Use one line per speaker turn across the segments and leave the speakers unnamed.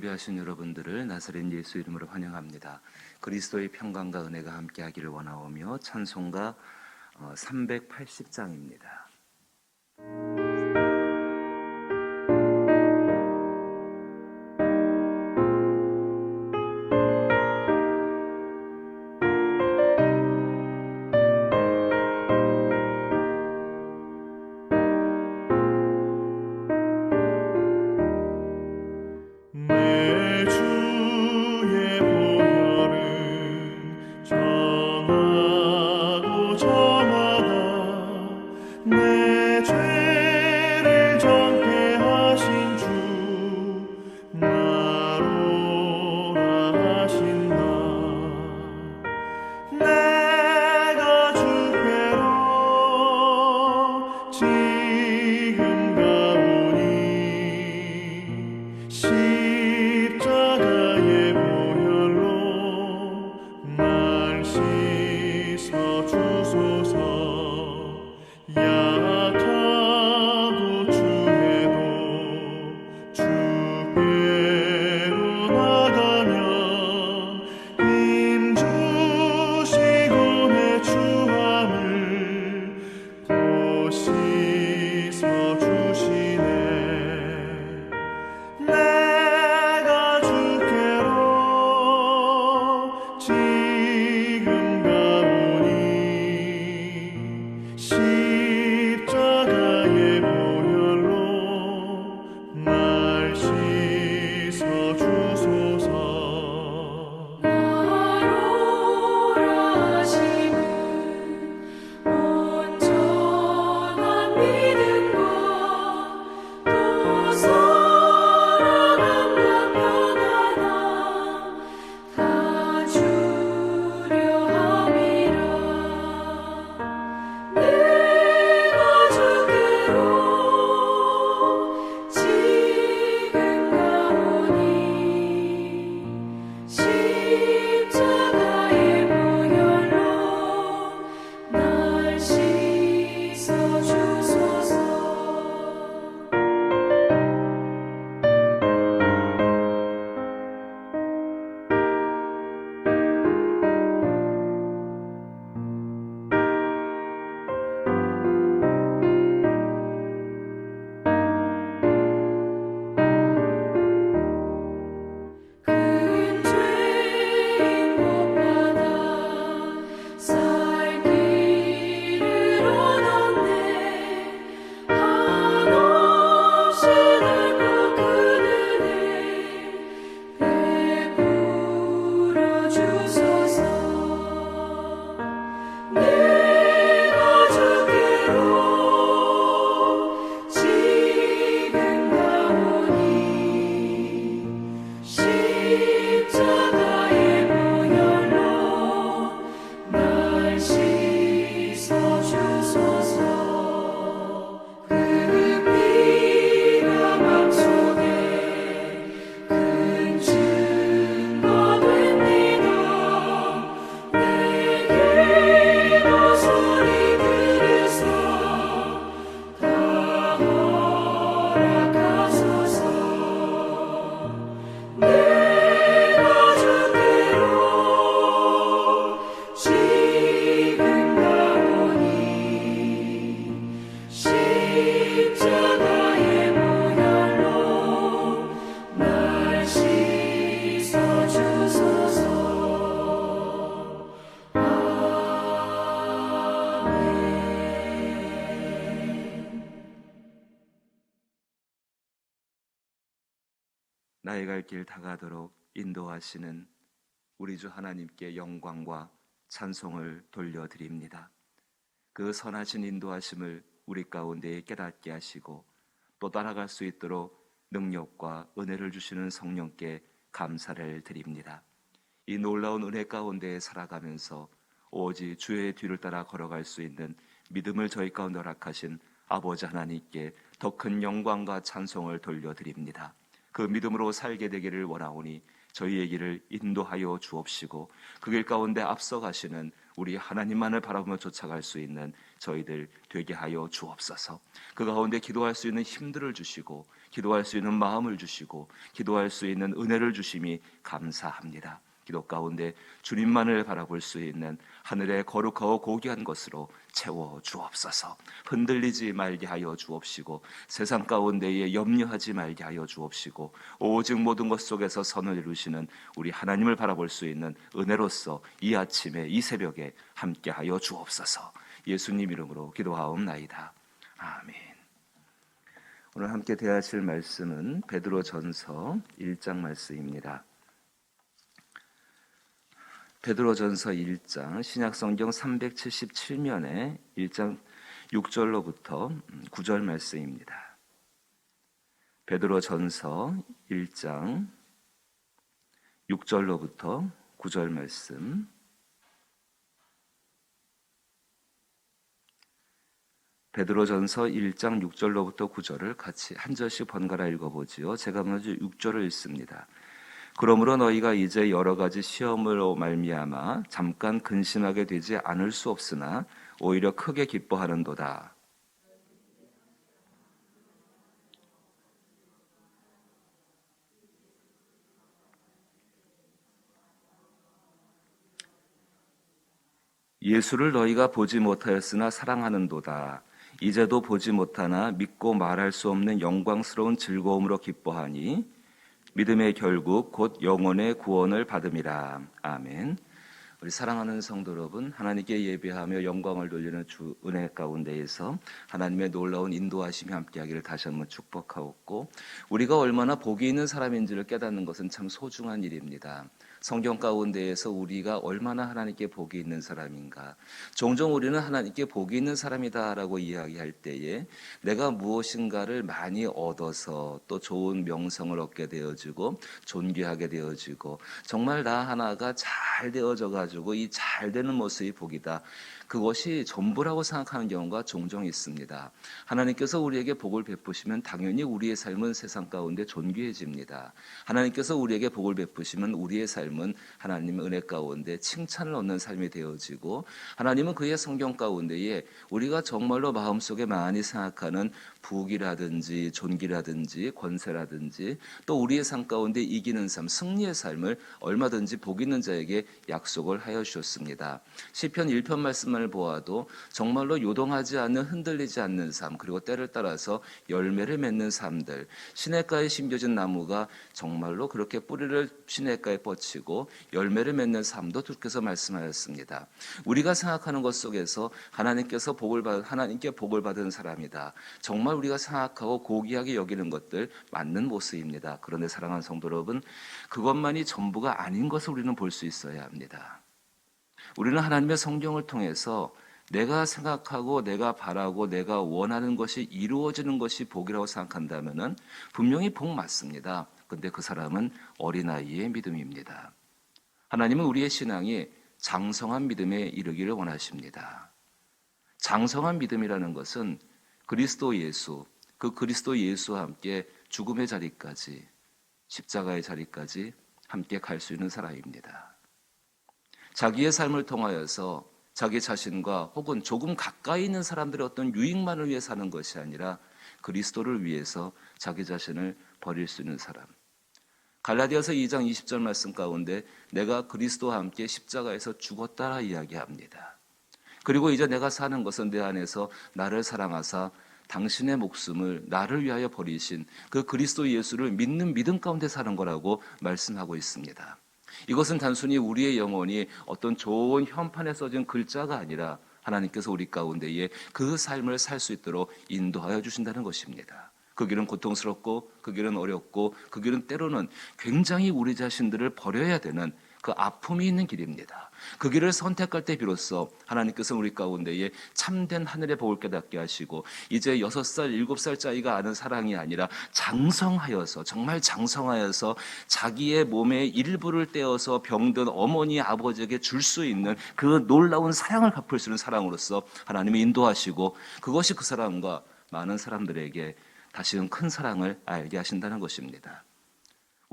예배하신 여러분들을 나사렛 예수 이름으로 환영합니다. 그리스도의 평강과 은혜가 함께하기를 원하오며 찬송가 380장입니다. 나의 갈 길 다가도록 인도하시는 우리 주 하나님께 영광과 찬송을 돌려드립니다. 그 선하신 인도하심을 우리 가운데 깨닫게 하시고 또 따라갈 수 있도록 능력과 은혜를 주시는 성령께 감사를 드립니다. 이 놀라운 은혜 가운데 살아가면서 오직 주의 뒤를 따라 걸어갈 수 있는 믿음을 저희 가운데 허락하신 아버지 하나님께 더 큰 영광과 찬송을 돌려드립니다. 그 믿음으로 살게 되기를 원하오니 저희의 길을 인도하여 주옵시고 그 길 가운데 앞서가시는 우리 하나님만을 바라보며 쫓아갈 수 있는 저희들 되게 하여 주옵소서. 그 가운데 기도할 수 있는 힘들을 주시고 기도할 수 있는 마음을 주시고 기도할 수 있는 은혜를 주심이 감사합니다. 기도 가운데 주님만을 바라볼 수 있는 하늘의 거룩하고 고귀한 것으로 채워 주옵소서. 흔들리지 말게 하여 주옵시고 세상 가운데에 염려하지 말게 하여 주옵시고 오직 모든 것 속에서 선을 이루시는 우리 하나님을 바라볼 수 있는 은혜로서 이 아침에 이 새벽에 함께 하여 주옵소서. 예수님 이름으로 기도하옵나이다. 아멘. 오늘 함께 대하실 말씀은 베드로전서 1장 말씀입니다. 베드로전서 1장 신약성경 377면에 1장 6절로부터 9절 말씀입니다. 베드로전서 1장 6절로부터 9절 말씀. 베드로전서 1장 6절로부터 9절을 같이 한 절씩 번갈아 읽어보지요. 제가 먼저 6절을 읽습니다. 그러므로 너희가 이제 여러 가지 시험으로 말미암아 잠깐 근심하게 되지 않을 수 없으나 오히려 크게 기뻐하는도다. 예수를 너희가 보지 못하였으나 사랑하는도다. 이제도 보지 못하나 믿고 말할 수 없는 영광스러운 즐거움으로 기뻐하니 믿음의 결국 곧 영혼의 구원을 받음이라. 아멘. 우리 사랑하는 성도 여러분, 하나님께 예배하며 영광을 돌리는 주 은혜 가운데에서 하나님의 놀라운 인도하심이 함께하기를 다시 한번 축복하옵고, 우리가 얼마나 복이 있는 사람인지를 깨닫는 것은 참 소중한 일입니다. 성경 가운데에서 우리가 얼마나 하나님께 복이 있는 사람인가. 종종 우리는 하나님께 복이 있는 사람이다라고 이야기할 때에 내가 무엇인가를 많이 얻어서 또 좋은 명성을 얻게 되어지고 존귀하게 되어지고 정말 나 하나가 잘 되어져 가지고 이 잘 되는 모습이 복이다. 그것이 전부라고 생각하는 경우가 종종 있습니다. 하나님께서 우리에게 복을 베푸시면 당연히 우리의 삶은 세상 가운데 존귀해집니다. 하나님께서 우리에게 복을 베푸시면 우리의 삶은 하나님의 은혜 가운데 칭찬을 얻는 삶이 되어지고, 하나님은 그의 성경 가운데에 우리가 정말로 마음속에 많이 생각하는 부귀라든지 존귀라든지 권세라든지 또 우리의 삶 가운데 이기는 삶, 승리의 삶을 얼마든지 복 있는 자에게 약속을 하여 주셨습니다. 시편 1편 말씀을 보아도 정말로 요동하지 않는, 흔들리지 않는 삶, 그리고 때를 따라서 열매를 맺는 삶들, 시냇가에 심겨진 나무가 정말로 그렇게 뿌리를 시냇가에 뻗치고 열매를 맺는 삶도 주께서 말씀하셨습니다. 우리가 생각하는 것 속에서 하나님께 복을 받은 사람이다. 정말 우리가 생각하고 고귀하게 여기는 것들 맞는 모습입니다. 그런데 사랑하는 성도 여러분, 그것만이 전부가 아닌 것을 우리는 볼 수 있어야 합니다. 우리는 하나님의 성경을 통해서 내가 생각하고 내가 바라고 내가 원하는 것이 이루어지는 것이 복이라고 생각한다면 분명히 복 맞습니다. 그런데 그 사람은 어린아이의 믿음입니다. 하나님은 우리의 신앙이 장성한 믿음에 이르기를 원하십니다. 장성한 믿음이라는 것은 그리스도 예수, 그 그리스도 예수와 함께 죽음의 자리까지, 십자가의 자리까지 함께 갈 수 있는 사람입니다. 자기의 삶을 통하여서 자기 자신과 혹은 조금 가까이 있는 사람들의 어떤 유익만을 위해 사는 것이 아니라 그리스도를 위해서 자기 자신을 버릴 수 있는 사람. 갈라디아서 2장 20절 말씀 가운데 내가 그리스도와 함께 십자가에서 죽었다라 이야기합니다. 그리고 이제 내가 사는 것은 내 안에서 나를 사랑하사 당신의 목숨을 나를 위하여 버리신 그 그리스도 예수를 믿는 믿음 가운데 사는 거라고 말씀하고 있습니다. 이것은 단순히 우리의 영혼이 어떤 좋은 현판에 써진 글자가 아니라 하나님께서 우리 가운데에 그 삶을 살 수 있도록 인도하여 주신다는 것입니다. 그 길은 고통스럽고 그 길은 어렵고 그 길은 때로는 굉장히 우리 자신들을 버려야 되는 그 아픔이 있는 길입니다. 그 길을 선택할 때 비로소 하나님께서 우리 가운데에 참된 하늘의 복을 깨닫게 하시고 이제 6살, 7살짜리가 아는 사랑이 아니라 장성하여서, 정말 장성하여서 자기의 몸의 일부를 떼어서 병든 어머니, 아버지에게 줄 수 있는 그 놀라운 사랑을 갚을 수 있는 사랑으로서 하나님이 인도하시고, 그것이 그 사람과 많은 사람들에게 다시금 큰 사랑을 알게 하신다는 것입니다.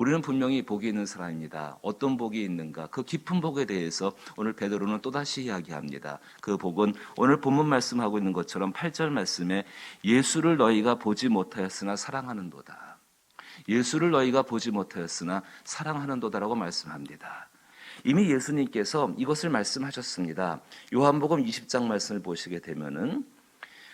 우리는 분명히 복이 있는 사람입니다. 어떤 복이 있는가? 그 깊은 복에 대해서 오늘 베드로는 또다시 이야기합니다. 그 복은 오늘 본문 말씀하고 있는 것처럼 8절 말씀에 예수를 너희가 보지 못하였으나 사랑하는도다. 예수를 너희가 보지 못하였으나 사랑하는도다라고 말씀합니다. 이미 예수님께서 이것을 말씀하셨습니다. 요한복음 20장 말씀을 보시게 되면은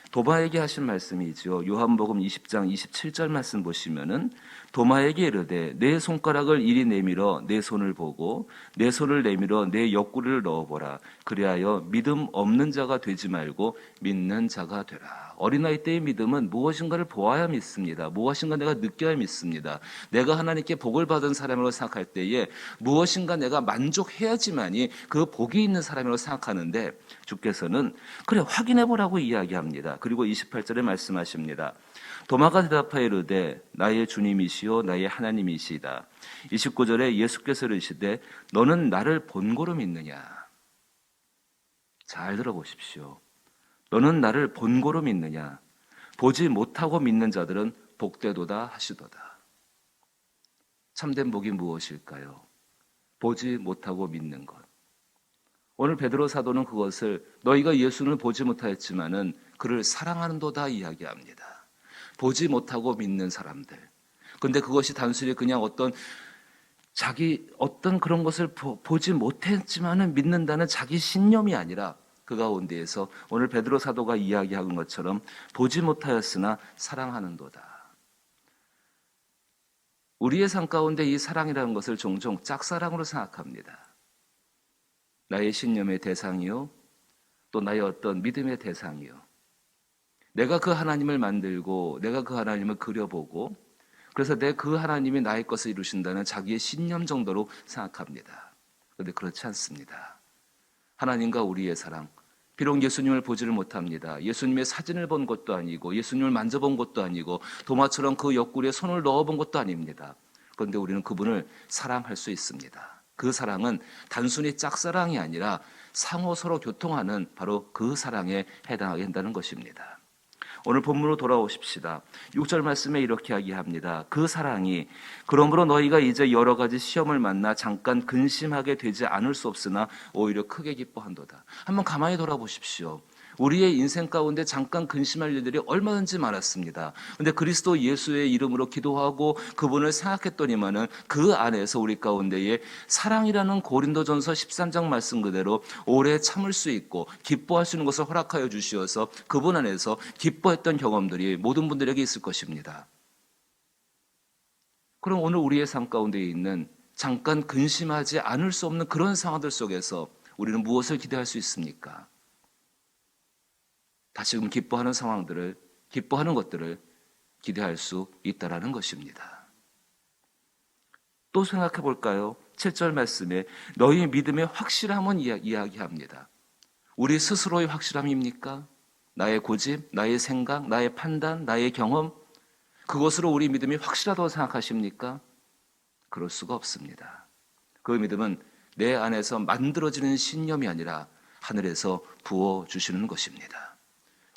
도마에게 하신 말씀이죠. 요한복음 20장 27절 말씀 보시면은 도마에게 이르되 내 손가락을 이리 내밀어 내 손을 보고 내 손을 내밀어 내 옆구리를 넣어보라. 그리하여 믿음 없는 자가 되지 말고 믿는 자가 되라. 어린아이 때의 믿음은 무엇인가를 보아야 믿습니다. 무엇인가 내가 느껴야 믿습니다. 내가 하나님께 복을 받은 사람으로 생각할 때에 무엇인가 내가 만족해야지만이 그 복이 있는 사람이라고 생각하는데 주께서는 그래 확인해보라고 이야기합니다. 그리고 28절에 말씀하십니다. 도마가 대답하여 이르되 나의 주님이시요 나의 하나님이시이다. 29절에 예수께서 이르시되 너는 나를 본고로 믿느냐. 잘 들어보십시오. 너는 나를 본고로 믿느냐. 보지 못하고 믿는 자들은 복되도다 하시도다. 참된 복이 무엇일까요? 보지 못하고 믿는 것. 오늘 베드로 사도는 그것을 너희가 예수를 보지 못하였지만은 그를 사랑하는도다 이야기합니다. 보지 못하고 믿는 사람들. 근데 그것이 단순히 그냥 어떤 그런 것을 보지 못했지만은 믿는다는 자기 신념이 아니라 그 가운데에서 오늘 베드로 사도가 이야기하는 것처럼 보지 못하였으나 사랑하는도다. 우리의 삶 가운데 이 사랑이라는 것을 종종 짝사랑으로 생각합니다. 나의 신념의 대상이요, 또 나의 어떤 믿음의 대상이요. 내가 그 하나님을 만들고 내가 그 하나님을 그려보고 그래서 그 하나님이 나의 것을 이루신다는 자기의 신념 정도로 생각합니다. 그런데 그렇지 않습니다. 하나님과 우리의 사랑, 비록 예수님을 보지를 못합니다. 예수님의 사진을 본 것도 아니고 예수님을 만져본 것도 아니고 도마처럼 그 옆구리에 손을 넣어본 것도 아닙니다. 그런데 우리는 그분을 사랑할 수 있습니다. 그 사랑은 단순히 짝사랑이 아니라 상호 서로 교통하는 바로 그 사랑에 해당하게 된다는 것입니다. 오늘 본문으로 돌아오십시다. 6절 말씀에 이렇게 이야기합니다. 그 사랑이 그러므로 너희가 이제 여러 가지 시험을 만나 잠깐 근심하게 되지 않을 수 없으나 오히려 크게 기뻐한도다. 한번 가만히 돌아보십시오. 우리의 인생 가운데 잠깐 근심할 일들이 얼마든지 많았습니다. 그런데 그리스도 예수의 이름으로 기도하고 그분을 생각했더니만은 그 안에서 우리 가운데에 사랑이라는 고린도전서 13장 말씀 그대로 오래 참을 수 있고 기뻐할 수 있는 것을 허락하여 주시어서 그분 안에서 기뻐했던 경험들이 모든 분들에게 있을 것입니다. 그럼 오늘 우리의 삶 가운데 있는 잠깐 근심하지 않을 수 없는 그런 상황들 속에서 우리는 무엇을 기대할 수 있습니까? 다시금 기뻐하는 상황들을, 기뻐하는 것들을 기대할 수 있다라는 것입니다. 또 생각해 볼까요? 7절 말씀에 너희 믿음의 확실함은 이야기합니다. 우리 스스로의 확실함입니까? 나의 고집, 나의 생각, 나의 판단, 나의 경험, 그것으로 우리 믿음이 확실하다고 생각하십니까? 그럴 수가 없습니다. 그 믿음은 내 안에서 만들어지는 신념이 아니라 하늘에서 부어주시는 것입니다.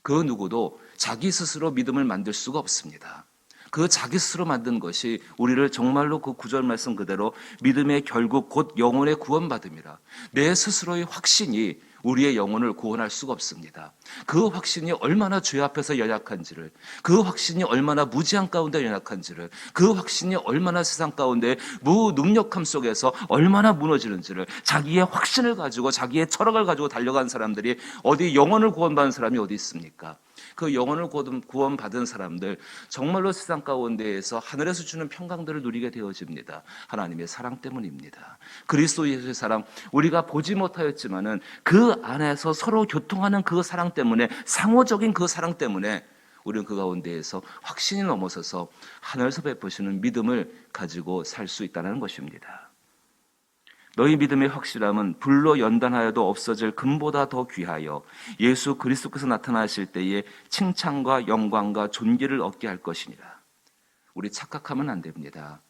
그 누구도 자기 스스로 믿음을 만들 수가 없습니다. 그 자기 스스로 만든 것이 우리를 정말로 그 9절 말씀 그대로 믿음의 결국 곧 영혼의 구원받음이라. 내 스스로의 확신이 우리의 영혼을 구원할 수가 없습니다. 그 확신이 얼마나 죄 앞에서 연약한지를, 그 확신이 얼마나 무지한 가운데 연약한지를, 그 확신이 얼마나 세상 가운데 무능력함 속에서 얼마나 무너지는지를 자기의 확신을 가지고 자기의 철학을 가지고 달려간 사람들이 어디 영혼을 구원받은 사람이 어디 있습니까? 그 영혼을 구원받은 사람들 정말로 세상 가운데에서 하늘에서 주는 평강들을 누리게 되어집니다. 하나님의 사랑 때문입니다. 그리스도 예수의 사랑, 우리가 보지 못하였지만은 그 안에서 서로 교통하는 그 사랑 때문에, 상호적인 그 사랑 때문에 우리는 그 가운데에서 확신이 넘어서서 하늘에서 베푸시는 믿음을 가지고 살 수 있다는 것입니다. 너희 믿음의 확실함은 불로 연단하여도 없어질 금보다 더 귀하여 예수 그리스도께서 나타나실 때에 칭찬과 영광과 존귀를 얻게 할 것이니라. 우리 착각하면 안 됩니다.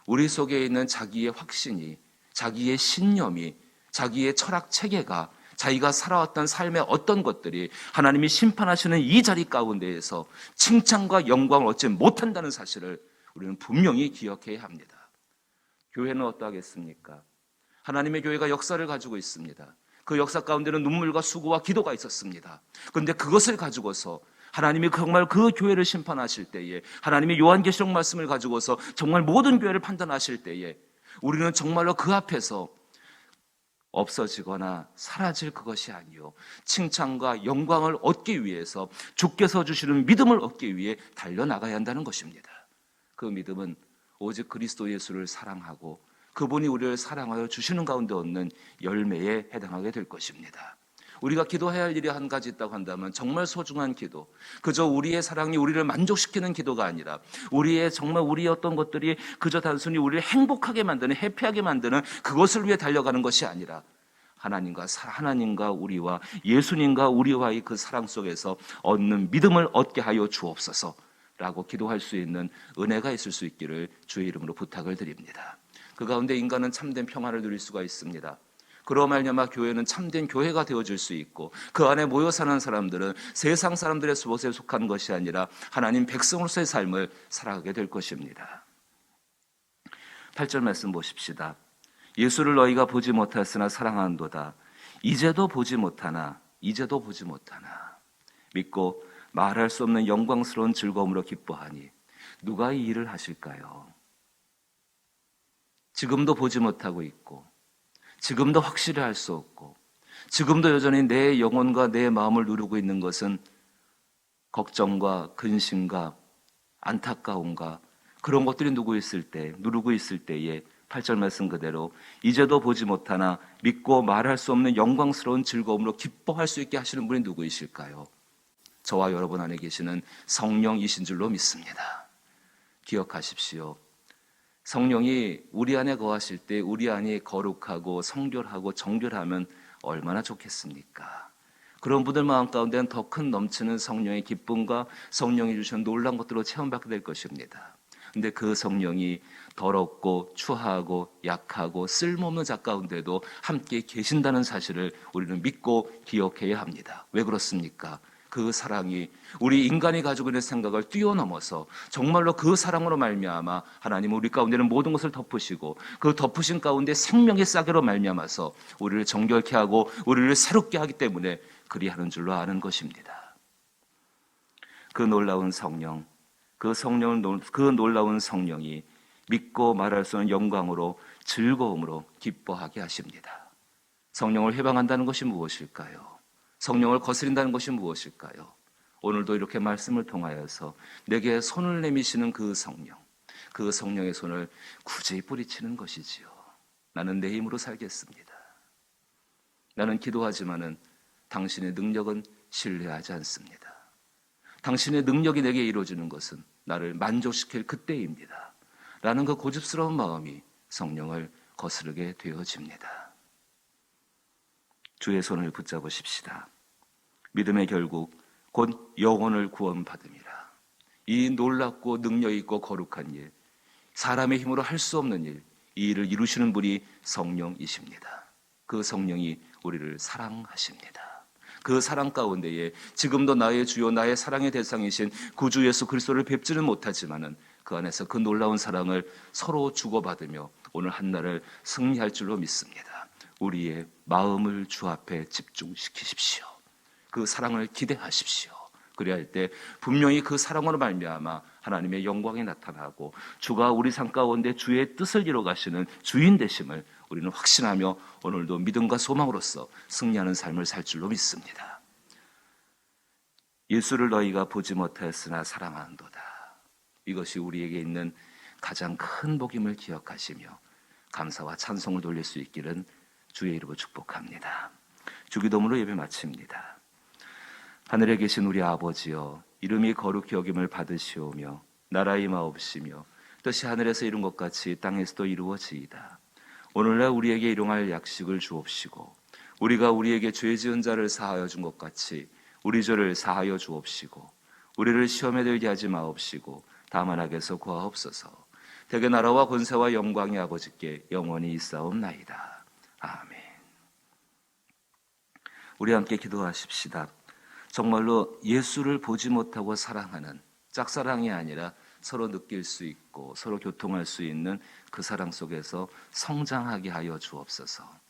우리 속에 있는 자기의 확신이, 자기의 신념이, 자기의 철학 체계가, 자기가 살아왔던 삶의 어떤 것들이 하나님이 심판하시는 이 자리 가운데에서 칭찬과 영광을 얻지 못한다는 사실을 우리는 분명히 기억해야 합니다. 교회는 어떠하겠습니까? 하나님의 교회가 역사를 가지고 있습니다. 그 역사 가운데는 눈물과 수고와 기도가 있었습니다. 그런데 그것을 가지고서 하나님이 정말 그 교회를 심판하실 때에, 하나님이 요한계시록 말씀을 가지고서 정말 모든 교회를 판단하실 때에 우리는 정말로 그 앞에서 없어지거나 사라질 그것이 아니요, 칭찬과 영광을 얻기 위해서, 주께서 주시는 믿음을 얻기 위해 달려나가야 한다는 것입니다. 그 믿음은 오직 그리스도 예수를 사랑하고 그분이 우리를 사랑하여 주시는 가운데 얻는 열매에 해당하게 될 것입니다. 우리가 기도해야 할 일이 한 가지 있다고 한다면 정말 소중한 기도, 그저 우리의 사랑이 우리를 만족시키는 기도가 아니라 우리의 어떤 것들이 그저 단순히 우리를 행복하게 만드는, 해피하게 만드는 그것을 위해 달려가는 것이 아니라 하나님과 우리와 예수님과 우리와의 그 사랑 속에서 얻는 믿음을 얻게 하여 주옵소서라고 기도할 수 있는 은혜가 있을 수 있기를 주의 이름으로 부탁을 드립니다. 그 가운데 인간은 참된 평안을 누릴 수가 있습니다. 그로 말미암아 교회는 참된 교회가 되어질 수 있고, 그 안에 모여 사는 사람들은 세상 사람들의 수봇에 속한 것이 아니라 하나님 백성으로서의 삶을 살아가게 될 것입니다. 8절 말씀 보십시다. 예수를 너희가 보지 못하였으나 사랑하는도다. 이제도 보지 못하나 믿고 말할 수 없는 영광스러운 즐거움으로 기뻐하니. 누가 이 일을 하실까요? 지금도 보지 못하고 있고, 지금도 확실히 할 수 없고, 지금도 여전히 내 영혼과 내 마음을 누르고 있는 것은 걱정과 근심과 안타까움과 그런 것들이 누르고 있을 때에 8절 말씀 그대로 이제도 보지 못하나 믿고 말할 수 없는 영광스러운 즐거움으로 기뻐할 수 있게 하시는 분이 누구이실까요? 저와 여러분 안에 계시는 성령이신 줄로 믿습니다. 기억하십시오. 성령이 우리 안에 거하실 때 우리 안이 거룩하고 성결하고 정결하면 얼마나 좋겠습니까? 그런 분들 마음 가운데는 더 큰 넘치는 성령의 기쁨과 성령이 주시는 놀라운 것들로 체험받게 될 것입니다. 근데 그 성령이 더럽고 추하고 약하고 쓸모없는 자 가운데도 함께 계신다는 사실을 우리는 믿고 기억해야 합니다. 왜 그렇습니까? 그 사랑이 우리 인간이 가지고 있는 생각을 뛰어넘어서 정말로 그 사랑으로 말미암아 하나님은 우리 가운데는 모든 것을 덮으시고, 그 덮으신 가운데 생명의 싹으로 말미암아서 우리를 정결케 하고 우리를 새롭게 하기 때문에 그리하는 줄로 아는 것입니다. 그 놀라운 성령, 그 놀라운 성령이 믿고 말할 수 없는 영광으로 즐거움으로 기뻐하게 하십니다. 성령을 해방한다는 것이 무엇일까요? 성령을 거스린다는 것이 무엇일까요? 오늘도 이렇게 말씀을 통하여서 내게 손을 내미시는 그 성령의 손을 굳이 뿌리치는 것이지요. 나는 내 힘으로 살겠습니다. 나는 기도하지만은 당신의 능력은 신뢰하지 않습니다. 당신의 능력이 내게 이루어지는 것은 나를 만족시킬 그때입니다. 라는 그 고집스러운 마음이 성령을 거스르게 되어집니다. 주의 손을 붙잡으십시다. 믿음의 결국 곧 영혼을 구원받음이라. 이 놀랍고 능력 있고 거룩한 일, 사람의 힘으로 할 수 없는 일, 이 일을 이루시는 분이 성령이십니다. 그 성령이 우리를 사랑하십니다. 그 사랑 가운데에 지금도 나의 주요 나의 사랑의 대상이신 구주 예수 그리스도를 뵙지는 못하지만은 그 안에서 그 놀라운 사랑을 서로 주고받으며 오늘 한날을 승리할 줄로 믿습니다. 우리의 마음을 주 앞에 집중시키십시오. 그 사랑을 기대하십시오. 그래야 할 때 분명히 그 사랑으로 말미암아 하나님의 영광이 나타나고 주가 우리 삶 가운데 주의 뜻을 이뤄 가시는 주인 되심을 우리는 확신하며 오늘도 믿음과 소망으로서 승리하는 삶을 살 줄로 믿습니다. 예수를 너희가 보지 못하였으나 사랑하는도다. 이것이 우리에게 있는 가장 큰 복임을 기억하시며 감사와 찬송을 돌릴 수 있기를 주의 이름으로 축복합니다. 주기도문으로 예배 마칩니다. 하늘에 계신 우리 아버지여, 이름이 거룩히 여김을 받으시오며 나라의 마옵시며 뜻이 하늘에서 이룬 것 같이 땅에서도 이루어지이다. 오늘날 우리에게 일용할 약식을 주옵시고 우리가 우리에게 죄 지은 자를 사하여 준 것 같이 우리 죄를 사하여 주옵시고 우리를 시험에 들게 하지 마옵시고 다만 악에서 구하옵소서. 대개 나라와 권세와 영광이 아버지께 영원히 있사옵나이다. 아멘. 우리 함께 기도하십시다. 정말로 예수를 보지 못하고 사랑하는 짝사랑이 아니라 서로 느낄 수 있고 서로 교통할 수 있는 그 사랑 속에서 성장하게 하여 주옵소서.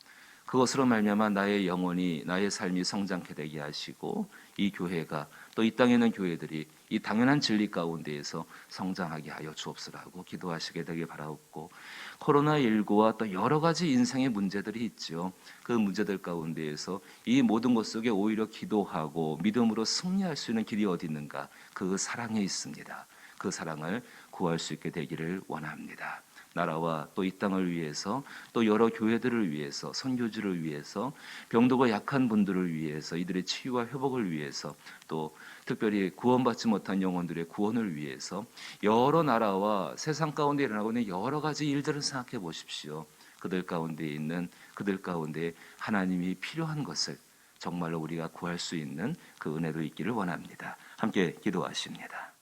그것으로 말미암아 나의 영혼이 나의 삶이 성장케 되게 하시고 이 교회가 또 이 땅에 있는 교회들이 이 당연한 진리 가운데에서 성장하게 하여 주옵소라고 기도하시게 되길 바라옵고, 코로나19와 또 여러 가지 인생의 문제들이 있죠. 그 문제들 가운데에서 이 모든 것 속에 오히려 기도하고 믿음으로 승리할 수 있는 길이 어디 있는가? 그 사랑에 있습니다. 그 사랑을 구할 수 있게 되기를 원합니다. 나라와 또 이 땅을 위해서, 또 여러 교회들을 위해서, 선교지를 위해서, 병도가 약한 분들을 위해서, 이들의 치유와 회복을 위해서, 또 특별히 구원받지 못한 영혼들의 구원을 위해서 여러 나라와 세상 가운데 일어나고 있는 여러 가지 일들을 생각해 보십시오. 그들 가운데 있는, 그들 가운데 하나님이 필요한 것을 정말로 우리가 구할 수 있는 그 은혜도 있기를 원합니다. 함께 기도하십니다.